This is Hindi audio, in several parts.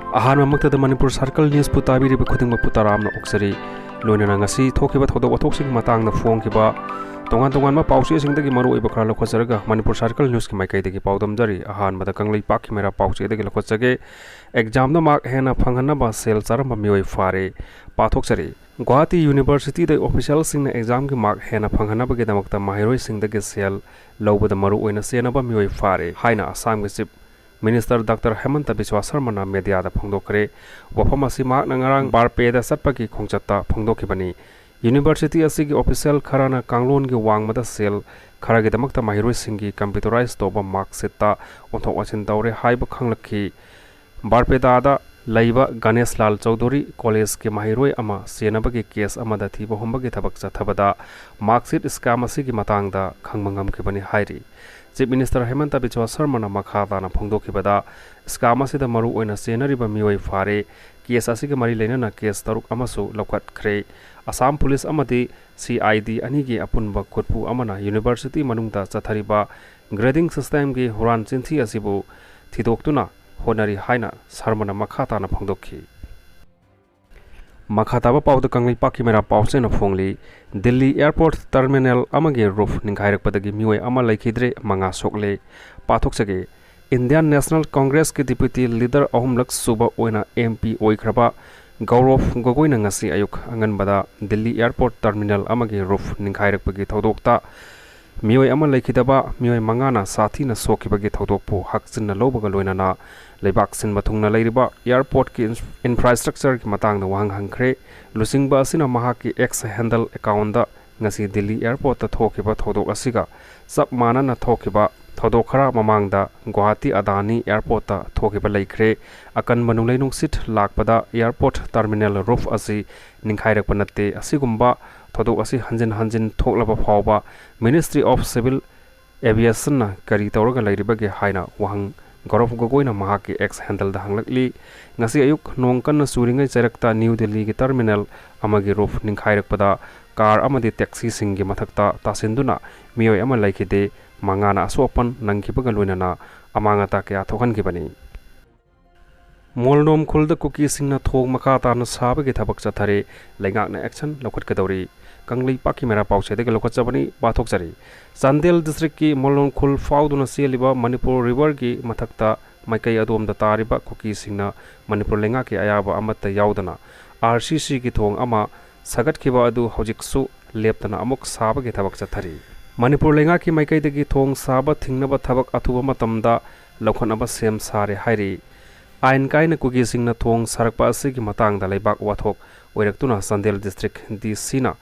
अहानमक्तद मणिपुर सर्कल न्यूज़ पुताबिरिब खुदिंगमक पुतारामना ओक्सरी लोइनना ngasi थोखिबा थोदोक वथोक्सिंग matangda फोंखिबा तोंगान तोंगानबा पाउचेसिंगदगी मरु ओइबा खरा लखोजरगा मणिपुर सर्कल न्यूज़ की माइकैदगी पाउदमजरी अहानबदा कंगलै पाखि मेरा पाउचेदगी लखोजगे एग्जाम द मार्क हेना fanghannaba सेल चारamba मिoi फारे पाथोक्सरी गुवाहाटी यूनिवर्सिटी द ऑफिशियल सिंगना एग्जाम की मार्क हेना fanghannaba के दमकता माहिरोइ सिंगदगी सेल लौबदा मरु ओइना सेनबा मिoi फारे हाइना असम के chief minister doctor Himanta Biswa Sarma media फोंदोक्रे वफम नंगरांग बारपेद चटपकी खोंचत्ता फोंदोखिबनी यूनिवर्सिटी की ऑफिशियल खराना कांगलोन की वांगमदा सेल खरागीदमक्ता माहिरोइसिंगी कंप्यूटराइज तौबा मार्कशीटा ओंथोक वासिन तौरे हाइब खंगलखी बारपेदादा लैबा गणेश लाल चौधरी कॉलेज के माहिरोइ अमा सेनबगी केस अमदा थीबा होमबगी थबक चथबदा मार्कशीट स्कैम की मतंगदा खंगमंगमखिबनी हाइरी चीफ मिनिस्टर हेमंत बिस्वा शर्मा मखादाना फोंदोखिबदा स्कैम असिदा मरु ओइना सेनरिबा मिoi फारे केस असिगे मरी लेनना केस तरुक अमसु लौकटख्रे असम पुलिस अमदी CID अनिगी अपुनबा खुदपु अमना यूनिवर्सिटी मनुंगदा चथरिबा ग्रेडिंग सिस्टम की हुरान चिंथी असिबु थिदोक्तुना होनरी हाइना शर्मा मखाताना फोंदोखि मखाताबा पाउद कंगली पाखि मेरा पाउसेन फोंगली दिल्ली एयरपोर्ट टर्मिनल अमगे रूफ निंखाइरकपदगी मिoi अमा लैखिद्रे मंगा सोकले पाथोक्सगे इंडियन नेशनल कांग्रेस के डिप्यूटी लीडर अहुमलक सुबा ओइना MP ओइख्रबा गौरव गोगोइना ngasi अयुक अंगनबदा दिल्ली एयरपोर्ट टर्मिनल अमगे रूफ निंखाइरकपगी थौदोक्ता मिoi अमा लैखिदबा मिoi मंगाना साथीना सोखिबगी थौदोकपु हकचिन लौबगा लोइनाना लेबाक सिनबा थुंगना लैरिबा एयरपोर्ट की इंफ्रास्ट्रक्चर की मतंगदा वांग हंख्रे लुसिंगबा असिना महाकी एक्स हैंडल अकाउंट दा ngasi दिल्ली एयरपोर्ट थोखिबा थौदोक असिगा सब मानना थोखिबा थौदोक खरा ममांगदा गुवाहाटी अदानी एयरपोर्ट थोखिबा लैख्रे अकन मनुंग लैनुंगसिट लाकपदा एयरपोर्ट टर्मिनल रूफ असि निंखाइरकपा नत्ते असिगुम्बा थौदोक असि हंजिन हंजिन थोकलबा फावबा मिनिस्ट्री ऑफ सिविल एविएशन करी तौरगा लैरिबगे हाइना वहंग गौरव गोगोइना महाकी एक्स हैंडल हंगलकली ngasi अयुक नोंग कन्न चुरिंगै चरकता न्यू दिल्ली की टर्मिनल अमगी रूफ निंखाइरकपदा कार अमदी टैक्सी सिंगी मथकता तासिंदुना मिoi अमा लैखिदे मंगाना असोपन नंगखिबगा लोइनाना अमांगता कया थोखनखिबनी मोलनोम खुलद कुकी सिंगना थोग मखाताना साबगे थबक चथरे लैंगाकना एक्शन लौखटकदौरी कंगली पाखि मेरा पाउसेदगे लौखटचबनी बाथोकचरी चांदेल डिस्ट्रिक्ट की मोलनोम खुल फाउदुना सेलिबा मणिपुर रिवर की मथकता माइकई अदोमदा तारिबा कुकी सिंगना मणिपुर लैंगा के अयाबा अमत्ता याउदना RCC की थोंग अमा सगटखिबा अदु हौजिकसु लेप्तना अमुक साबगे थबक चथरी मणिपुर लैंगा की माइकईदगी थोंग साबा थिंगनबा थबक अथुबा मतमदा लौखनबा सेम सारे हाइरी आइन कायना कुकी सिंगना थोंग सरकपा असिगी मतंगदा लैबाक वाथोक ओइरक्तुना चांदेल डिस्ट्रिक्ट DC ना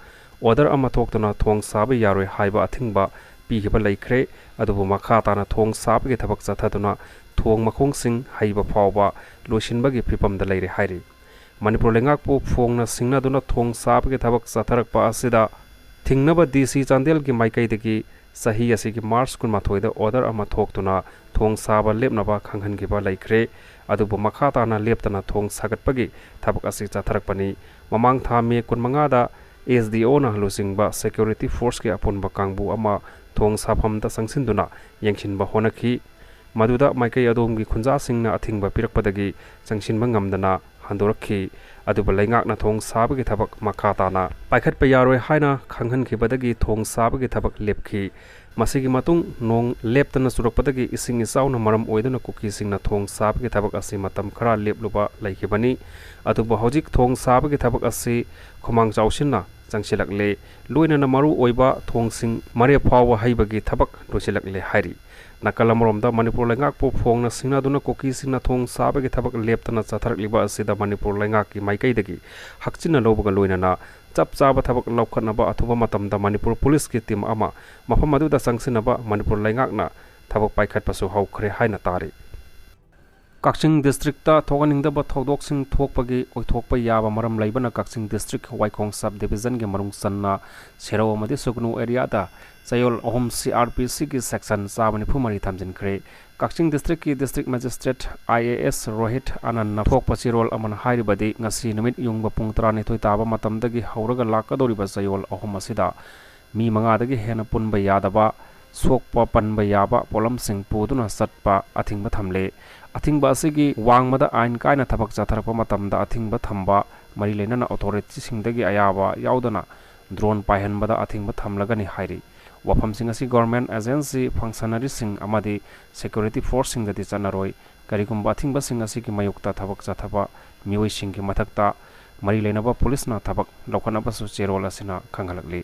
ऑर्डर अमा थोक्तुना थोंग साबा यारोय हाइबा अथिंगबा पीखिबा लैख्रे अदुबु मखाताना थोंग साबगे थबक चथदुना थोंग मखोंगसिंग हाइबा फावबा लोसिनबगी फिपमदा लैरे हाइरी मणिपुर लैंगाकपु फोंगना सिंगनादुना थोंग साबगे थबक चथरकपा असिदा थिंगनबा DC चांदेल की माइकईदगी सही असिगी मार्च 18 दा ऑर्डर अमा थोक्तुना थोंग साबा लेपनबा खंगहनगिबा लैख्रे अदुबु मखाताना लेपतना थोंग सागटपगी थबक असि चथरकपनी ममांग था मे 15 दा SDO ना लुसिंगबा सिक्योरिटी फोर्स के अपुनबा कांगबु अमा थोंग साफमदा संगसिनदुना यंगसिनबा होनखी मदुदा माइकई अदोमगी खुंजा सिंगना अथिंगबा पिरकपदगी संगसिनबा ngамदना हंदोरखी अदुबा लैंगाकना थोंग साबगी थबक मखाताना पाइखटपा यारोय हाइना खंगहनखिबदगी थोंग साबगी थबक लेपखी मसिगी मतुंग नोंग लेपतना सुरकपदगी इसिंग इसाउना मरम ओइदुना कुकी सिंगना थोंग साबगी थबक असि मतम खरा लेपलुबा लैखिबनी अदुबा हौजिक थोंग साबगी थबक असि खुमांग चाउसिनना चंगसिलकले लोइनना मरु ओइबा थोंगसिंग मरे फाव हाइबगी थबक लोसिलकले हाइरी नकलमरोमदा मणिपुर लैंगाकपु फोंगना सिंगनादुना कुकी सिंगना थोंग साबगी थबक लेपतना चथरकलिबा असिदा मणिपुर लैंगाकी माइकईदगी हकचिना लौबगा लोइनना चप चाबा थबक लौखनबा अथुबा मतमदा मणिपुर पुलिस की टीम अमा मफम अदुदा संगसिनबा मणिपुर लैंगाकना थबक पाइखटपसु हौखरे हाइना तारी कक्सिंग डिस्ट्रिक्ट थोगनिंगदबा थौदोकसिंग थोकपगी ओइथोकपा याबा मरम लैबना कक्सिंग डिस्ट्रिक्ट वाइखोंग सब डिवीजन के मरुंग सन्ना सेरो अमदि सुगनु एरिया दा चयोल अहोम CRPC की सेक्शन 4 थमजिनख्रे कक्सिंग डिस्ट्रिक्ट की डिस्ट्रिक्ट मजिस्ट्रेट IAS रोहित आनंद थोकपसी रोल अमन हाइरिबदि ngasi नुमित युंगबा पुंग 12 ताबा मतमदगी हौरगा लाकदोरिबा चयोल अहोम असिदा मी 5 दगी हेना पुनबा यादबा सोकपा पनबा याबा पोलमसिंग पुदुना सत्पा अथिंगबा थमले अथिंगबा असिगी वांगमदा आइन कायना थबक जाथरपा मतमदा अथिंगबा थंबा मरी लेनना अथॉरिटी सिंगदगी अयाबा याउदना ड्रोन पायहनबदा अथिंगबा थमलगनी हाइरी वफमसिंग असि गवर्नमेंट एजेंसी फंक्शनरी सिंग अमदी सिक्योरिटी फोर्स सिंगदि चनरोय करिगुंबा अथिंगबा सिंग असिगी मयुक्ता थबक जाथबा मिoi सिंग की मथकता मरी लेनबा पुलिस ना थबक लौखनबसु चेरोल असिना खंगलकली।